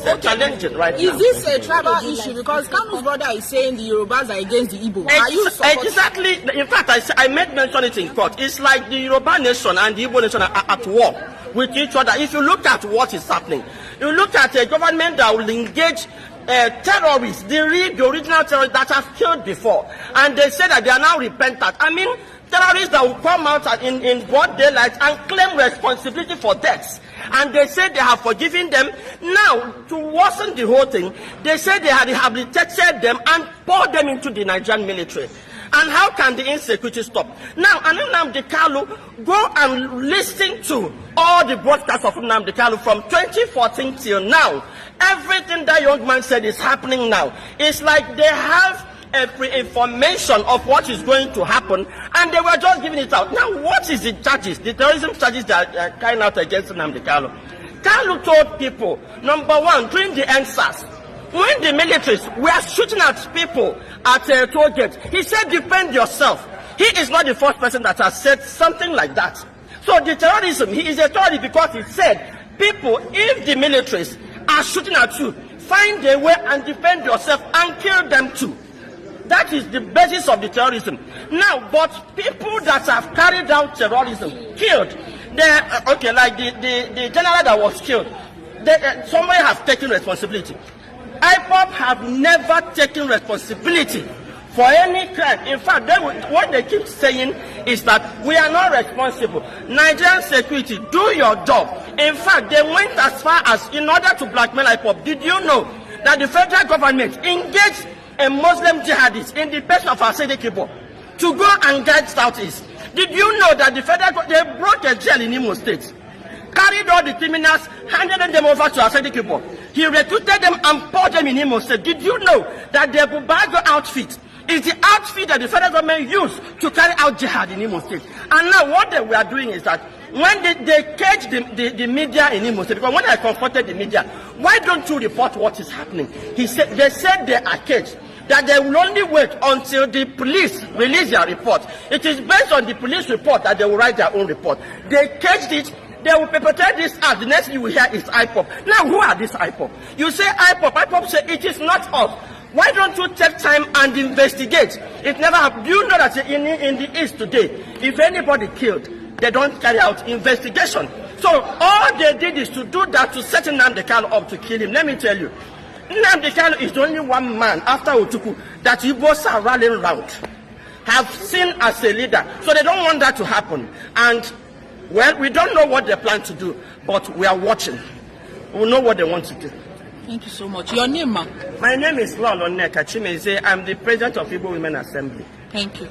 is challenging right now. Is this a tribal issue? Because Kanu's brother is saying the Yorubas are against the Igbo. Are you exactly? In fact, I made mention it in court. It's like the Yoruba nation and the Igbo nation are at war with each other. If you look at what is happening, you look at a government that will engage terrorists, the original terrorists that have killed before, and they say that they are now repentant. I mean, terrorists that will come out in broad daylight and claim responsibility for deaths. And they say they have forgiven them. Now, to worsen the whole thing, they say they have rehabilitated them and poured them into the Nigerian military. And how can the insecurity stop? Now, Nnamdi Kanu, go and listen to all the broadcasts of Nnamdi Kanu from 2014 till now. Everything that young man said is happening now. It's like they have pre-information of what is going to happen, and they were just giving it out. Now, what is the charges, the terrorism charges that are carrying out against Nnamdi Kanu? Kanu told people, number one, during the NSAS, when the militaries were shooting at people at a toll gate, he said, defend yourself. He is not the first person that has said something like that. So the terrorism, he is a terrorist because he said, people, if the militaries are shooting at you, find a way and defend yourself and kill them too. That is the basis of the terrorism. Now, but people that have carried out terrorism, killed, okay, like the general that was killed, somebody has taken responsibility. IPOP have never taken responsibility for any crime. In fact, what they keep saying is that we are not responsible. Nigerian security, do your job. In fact, they went as far as, in order to blackmail IPOP, did you know that the federal government engaged a Muslim jihadist in the person of Igbo to go and guide Southeast? Did you know that the federal they brought a jail in Imo State, carried all the criminals, handed them over to Igbo? He recruited them and poured them in Imo State. Did you know that the Bubago outfit is the outfit that the federal government used to carry out jihad in Imo State? And now what they were doing is that when they caged the media in Imo State, because when I confronted the media, why don't you report what is happening? They said they are caged, that they will only wait until the police release their report. It is based on the police report that they will write their own report. They caged it. They will perpetrate this act. The next thing you will hear is IPOP. Now, who are these IPOP? You say IPOP. IPOP say it is not us. Why don't you take time and investigate? It never happened. You know that in the East today, if anybody killed, they don't carry out investigation. So all they did is to do that to set Nnamdi Kanu up to kill him. Let me tell you, Nnamdi Kanu is the only one man after Otuku that Igbos are rallying around, have seen as a leader. So they don't want that to happen. And well, we don't know what they plan to do, but we are watching. We know what they want to do. Thank you so much. Your name, ma'am? My name is Lolo Nneka Chimezie. I'm the president of Igbo Women Assembly. Thank you.